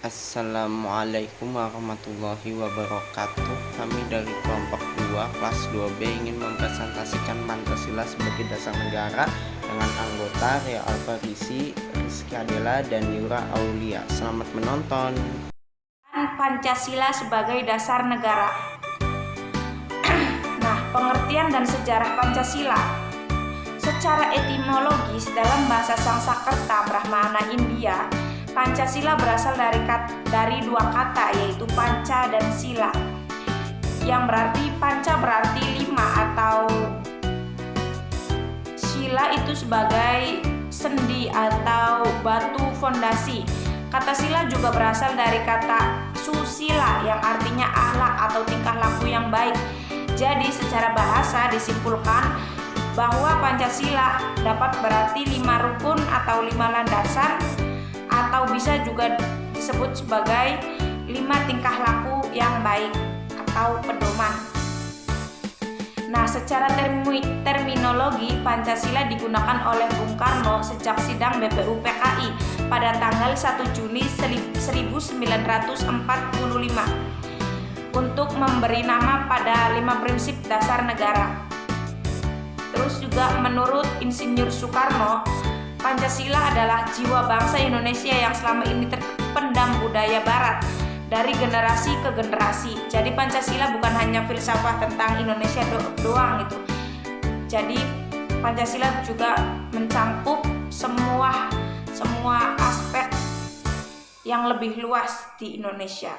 Assalamualaikum warahmatullahi wabarakatuh. Kami dari kelompok 2 kelas 2B ingin mempresentasikan Pancasila sebagai dasar negara dengan anggota Ria Alfarisi, Rizky Adela, dan Yura Aulia. Selamat menonton. Pancasila sebagai dasar negara. Nah, pengertian dan sejarah Pancasila. Secara etimologis dalam bahasa Sanskerta Brahmana India, Pancasila berasal dari dua kata, yaitu panca dan sila. Yang berarti panca berarti 5 atau sila itu sebagai sendi atau batu fondasi. Kata sila juga berasal dari kata susila yang artinya akhlak atau tingkah laku yang baik. Jadi secara bahasa disimpulkan bahwa Pancasila dapat berarti 5 rukun atau 5 landasan, atau bisa juga disebut sebagai 5 tingkah laku yang baik atau pedoman. Nah, secara terminologi Pancasila digunakan oleh Bung Karno sejak sidang BPUPKI pada tanggal 1 Juni 1945 untuk memberi nama pada 5 prinsip dasar negara. Terus juga menurut Insinyur Soekarno, Pancasila adalah jiwa bangsa Indonesia yang selama ini terpendam budaya Barat dari generasi ke generasi. Jadi Pancasila bukan hanya filsafat tentang Indonesia doang gitu. Jadi Pancasila juga mencakup semua aspek yang lebih luas di Indonesia.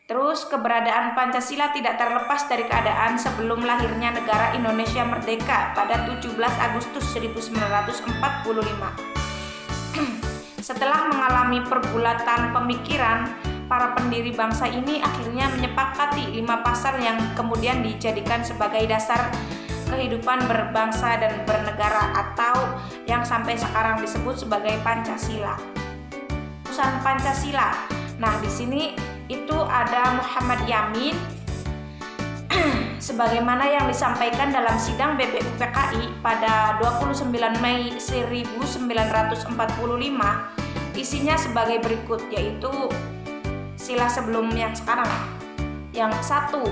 Terus keberadaan Pancasila tidak terlepas dari keadaan sebelum lahirnya negara Indonesia merdeka pada 17 Agustus 1945. Setelah mengalami pergulatan pemikiran, para pendiri bangsa ini akhirnya menyepakati 5 pasal yang kemudian dijadikan sebagai dasar kehidupan berbangsa dan bernegara, atau yang sampai sekarang disebut sebagai Pancasila. Urusan Pancasila. Nah, di sini itu ada Muhammad Yamin sebagaimana yang disampaikan dalam sidang BPUPKI pada 29 Mei 1945. Isinya sebagai berikut, yaitu sila sebelum yang sekarang. Yang 1,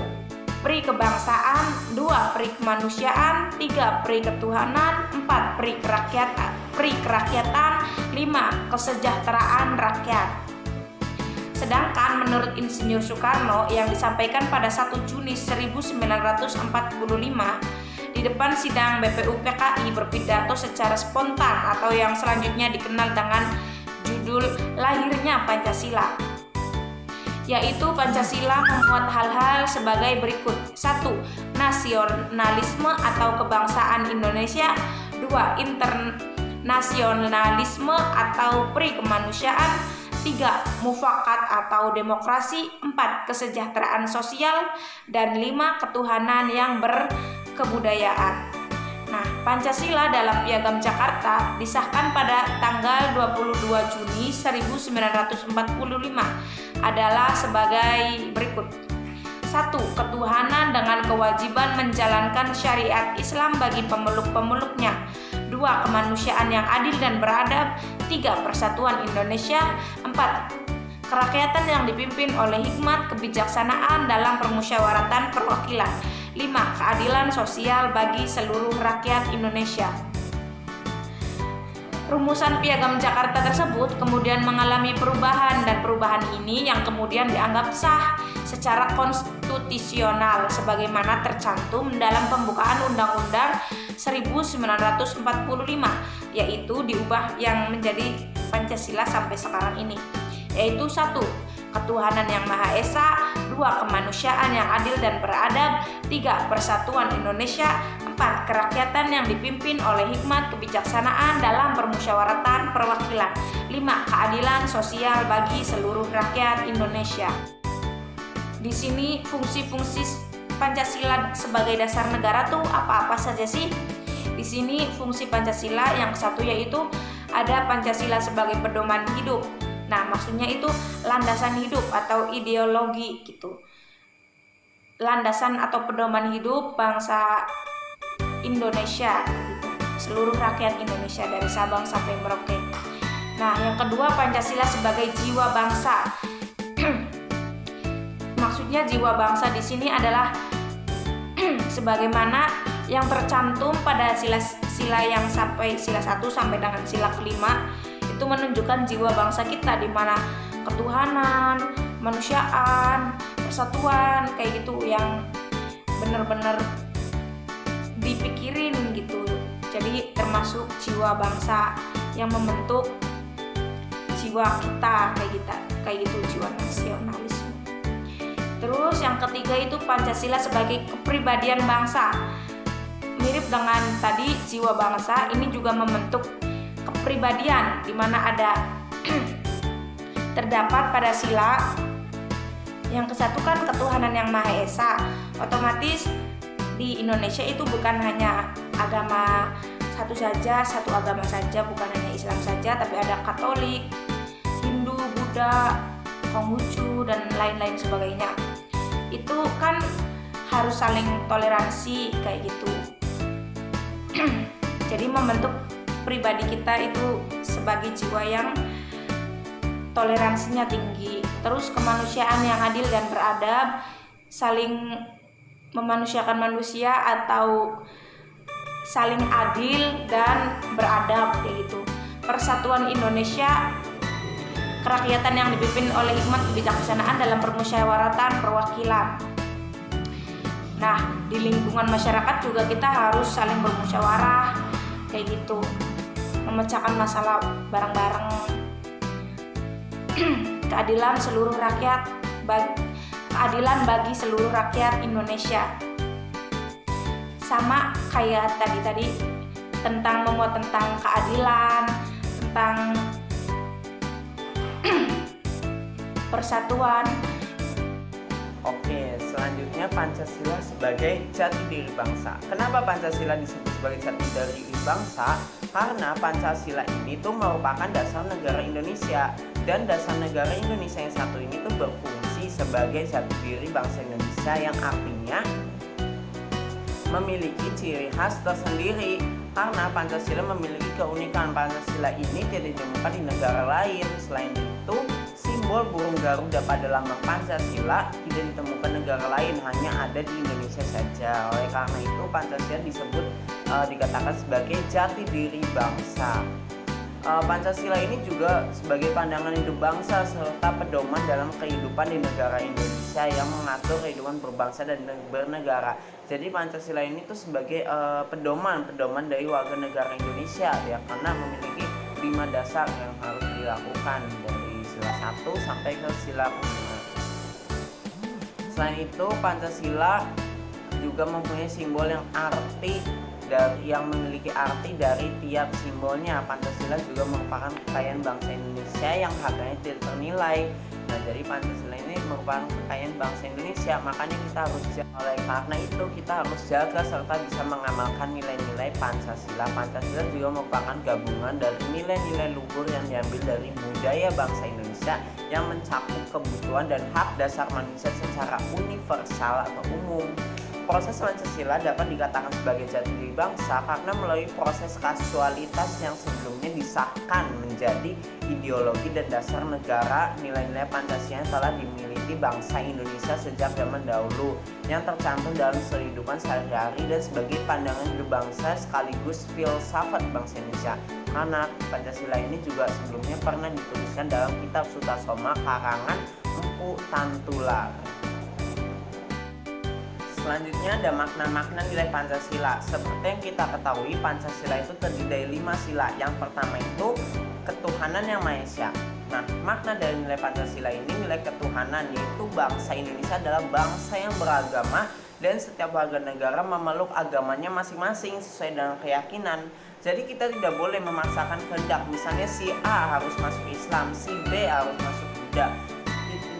pri kebangsaan, 2, pri kemanusiaan, 3, pri ketuhanan, 4, pri kerakyatan, 5, kesejahteraan rakyat. Sedangkan menurut Insinyur Soekarno yang disampaikan pada 1 Juni 1945 di depan sidang BPUPKI berpidato secara spontan atau yang selanjutnya dikenal dengan judul Lahirnya Pancasila, yaitu Pancasila memuat hal-hal sebagai berikut. 1. Nasionalisme atau kebangsaan Indonesia. 2. Internasionalisme atau pri kemanusiaan. 3. Mufakat atau demokrasi. 4. Kesejahteraan sosial. Dan 5. Ketuhanan yang berkebudayaan. Nah, Pancasila dalam Piagam Jakarta disahkan pada tanggal 22 Juni 1945 adalah sebagai berikut. 1. Ketuhanan dengan kewajiban menjalankan syariat Islam bagi pemeluk-pemeluknya. 2. Kemanusiaan yang adil dan beradab. 3. Persatuan Indonesia. 4. Kerakyatan yang dipimpin oleh hikmat kebijaksanaan dalam permusyawaratan perwakilan. 5. Keadilan sosial bagi seluruh rakyat Indonesia. Rumusan Piagam Jakarta tersebut kemudian mengalami perubahan, dan perubahan ini yang kemudian dianggap sah secara konstitusional sebagaimana tercantum dalam pembukaan Undang-Undang 1945, yaitu diubah yang menjadi Pancasila sampai sekarang ini, yaitu 1. Ketuhanan yang Maha Esa. 2. Kemanusiaan yang adil dan beradab. 3. Persatuan Indonesia. 4. Kerakyatan yang dipimpin oleh hikmat kebijaksanaan dalam permusyawaratan perwakilan. 5. Keadilan sosial bagi seluruh rakyat Indonesia. Di sini fungsi-fungsi Pancasila sebagai dasar negara tuh apa-apa saja sih? Di sini fungsi Pancasila yang satu yaitu ada Pancasila sebagai pedoman hidup. Nah, maksudnya itu landasan hidup atau ideologi gitu. Landasan atau pedoman hidup bangsa Indonesia gitu. Seluruh rakyat Indonesia dari Sabang sampai Merauke. Nah, yang kedua, Pancasila sebagai jiwa bangsa. Maksudnya jiwa bangsa di sini adalah sebagaimana yang tercantum pada sila yang sampai sila 1 sampai dengan sila kelima, itu menunjukkan jiwa bangsa kita, di mana ketuhanan, kemanusiaan, persatuan kayak gitu yang benar-benar dipikirin gitu. Jadi termasuk jiwa bangsa yang membentuk jiwa kita kayak gitu jiwa nasionalisme. Terus yang ketiga itu Pancasila sebagai kepribadian bangsa. Mirip dengan tadi jiwa bangsa, ini juga membentuk kepribadian, di mana ada terdapat pada sila yang ke-1 kan ketuhanan yang Maha Esa. Otomatis di Indonesia itu bukan hanya agama satu agama saja, bukan hanya Islam saja, tapi ada Katolik, Hindu, Buddha, Konghucu, dan lain-lain sebagainya. Itu kan harus saling toleransi kayak gitu. Jadi membentuk pribadi kita itu sebagai jiwa yang toleransinya tinggi. Terus kemanusiaan yang adil dan beradab, saling memanusiakan manusia atau saling adil dan beradab kayak gitu. Persatuan Indonesia, kerakyatan yang dipimpin oleh hikmat kebijaksanaan dalam permusyawaratan perwakilan. Nah, di lingkungan masyarakat juga kita harus saling bermusyawarah kayak gitu, memecahkan masalah bareng-bareng. Keadilan bagi seluruh rakyat Indonesia. Sama kayak tadi tentang memuat tentang keadilan, tentang persatuan. Oke, selanjutnya Pancasila sebagai jati diri bangsa. Kenapa Pancasila disebut sebagai jati diri bangsa? Karena Pancasila ini tuh merupakan dasar negara Indonesia, dan dasar negara Indonesia yang satu ini tuh berfungsi sebagai jati diri bangsa Indonesia, yang artinya memiliki ciri khas tersendiri. Karena Pancasila memiliki keunikan, Pancasila ini tidak ditemukan di negara lain. Selain itu, simbol burung Garuda pada lambang Pancasila tidak ditemukan negara lain, hanya ada di Indonesia saja. Oleh karena itu Pancasila disebut dikatakan sebagai jati diri bangsa. Pancasila ini juga sebagai pandangan hidup bangsa serta pedoman dalam kehidupan di negara Indonesia yang mengatur kehidupan berbangsa dan bernegara. Jadi Pancasila ini tuh sebagai pedoman dari warga negara Indonesia ya, karena memiliki 5 dasar yang harus dilakukan dari sila 1 sampai ke sila 5. Selain itu Pancasila juga mempunyai simbol yang memiliki arti dari tiap simbolnya. Pancasila juga merupakan kekayaan bangsa Indonesia yang harganya tidak ternilai. Nah, jadi Pancasila ini merupakan kekayaan bangsa Indonesia, makanya kita harus oleh karena itu kita harus jaga serta bisa mengamalkan nilai-nilai Pancasila. Pancasila juga merupakan gabungan dari nilai-nilai luhur yang diambil dari budaya bangsa Indonesia yang mencakup kebutuhan dan hak dasar manusia secara universal atau umum. Proses Pancasila dapat dikatakan sebagai jati diri bangsa karena melalui proses kasualitas yang sebelumnya disahkan menjadi ideologi dan dasar negara. Nilai-nilai Pancasila telah dimiliki bangsa Indonesia sejak zaman dahulu, yang tercantum dalam kehidupan sehari-hari dan sebagai pandangan hidup bangsa sekaligus filsafat bangsa Indonesia. Karena Pancasila ini juga sebelumnya pernah dituliskan dalam kitab Sutasoma karangan Empu Tantular. Selanjutnya ada makna-makna nilai Pancasila. Seperti yang kita ketahui, Pancasila itu terdiri dari 5 sila. Yang pertama itu ketuhanan yang Maha Esa. Nah, makna dari nilai Pancasila ini nilai ketuhanan, yaitu bangsa Indonesia adalah bangsa yang beragama dan setiap warga negara memeluk agamanya masing-masing sesuai dengan keyakinan. Jadi kita tidak boleh memaksakan kehendak. Misalnya si A harus masuk Islam, si B harus masuk Buddha.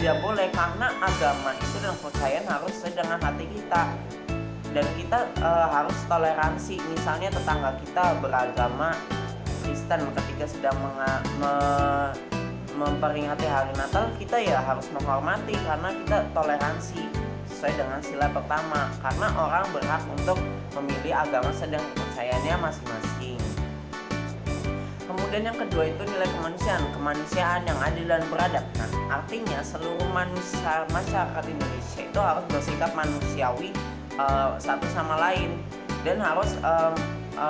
Tidak boleh, karena agama itu dan kepercayaan harus sesuai dengan hati kita, dan kita harus toleransi. Misalnya tetangga kita beragama Kristen, ketika sedang memperingati hari Natal, kita ya harus menghormati karena kita toleransi sesuai dengan sila pertama, karena orang berhak untuk memilih agama sedang kepercayaannya masing-masing. Kemudian yang kedua itu nilai kemanusiaan yang adil dan beradab. Nah, artinya seluruh manusia masyarakat Indonesia itu harus bersikap manusiawi satu sama lain dan harus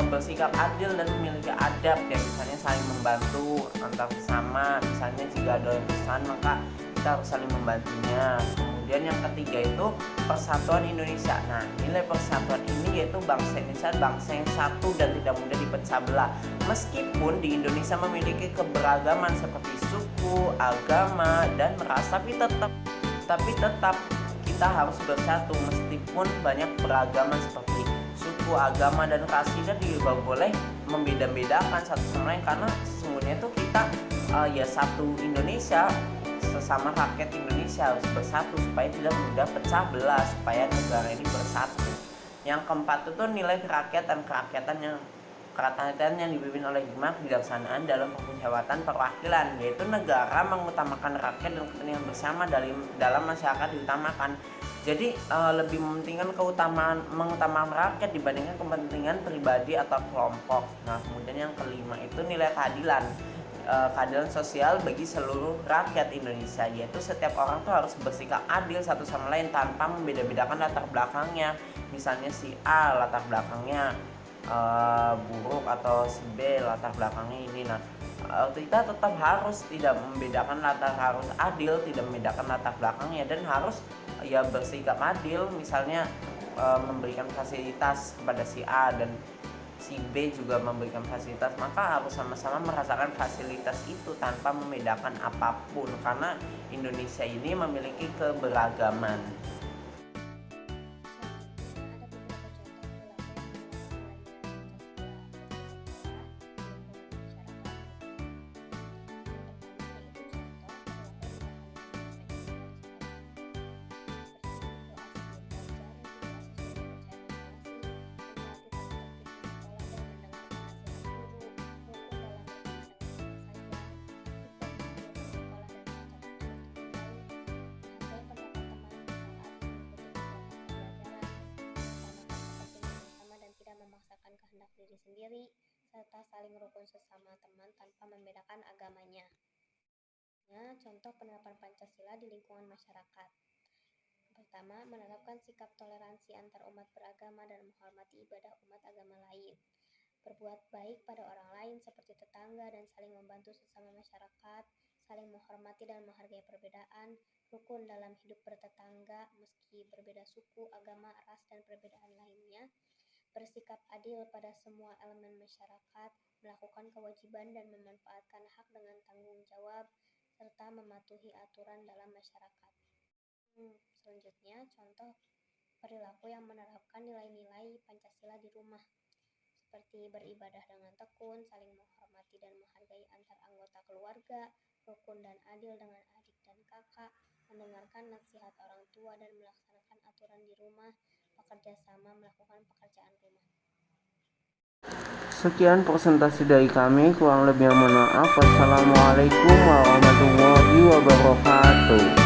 bersikap adil dan memiliki adab, ya misalnya saling membantu antar sesama. Misalnya jika ada yang kesusahan maka kita harus saling membantunya. Kemudian yang ketiga itu persatuan Indonesia. Nah, nilai persatuan ini yaitu bangsa Indonesia bangsa yang satu dan tidak mudah dipecah belah. Meskipun di Indonesia memiliki keberagaman seperti suku, agama, dan ras, tapi tetap kita harus bersatu meskipun banyak beragaman seperti suku, agama, dan ras. Kita juga boleh membeda-bedakan satu sama lain karena sesungguhnya itu kita ya satu Indonesia, sesama rakyat Indonesia harus bersatu supaya tidak mudah pecah belah, supaya negara ini bersatu. Yang keempat itu nilai kerakyatan yang dipimpin oleh hikmah kebijaksanaan dalam permusyawaratan perwakilan, yaitu negara mengutamakan rakyat dan kepentingan bersama dalam masyarakat diutamakan. Jadi lebih mementingkan mengutamakan rakyat dibandingkan kepentingan pribadi atau kelompok. Nah, kemudian yang kelima itu nilai keadilan sosial bagi seluruh rakyat Indonesia, yaitu setiap orang tuh harus bersikap adil satu sama lain tanpa membeda-bedakan latar belakangnya. Misalnya si A latar belakangnya buruk atau si B latar belakangnya ini. Nah, kita tetap harus tidak membedakan harus adil, tidak membedakan latar belakangnya, dan harus ya bersikap adil. Misalnya memberikan fasilitas kepada si A dan si B juga memberikan fasilitas, maka harus sama-sama merasakan fasilitas itu tanpa membedakan apapun, karena Indonesia ini memiliki keberagaman. Diri sendiri, serta saling rukun sesama teman tanpa membedakan agamanya. Nah, contoh penerapan Pancasila di lingkungan masyarakat. Pertama, menerapkan sikap toleransi antar umat beragama dan menghormati ibadah umat agama lain. Berbuat baik pada orang lain seperti tetangga dan saling membantu sesama masyarakat, saling menghormati dan menghargai perbedaan, rukun dalam hidup bertetangga meski berbeda suku, agama, ras, dan perbedaan lainnya. Bersikap adil pada semua elemen masyarakat, melakukan kewajiban dan memanfaatkan hak dengan tanggung jawab, serta mematuhi aturan dalam masyarakat. Selanjutnya, contoh perilaku yang menerapkan nilai-nilai Pancasila di rumah, seperti beribadah dengan tekun, saling menghormati dan menghargai antar anggota keluarga, rukun dan adil dengan adik dan kakak, mendengarkan nasihat orang tua dan melaksanakan aturan di rumah, bekerja sama melakukan pekerjaan rumah. Sekian presentasi dari kami, kurang lebih mohon maaf. Wassalamualaikum warahmatullahi wabarakatuh.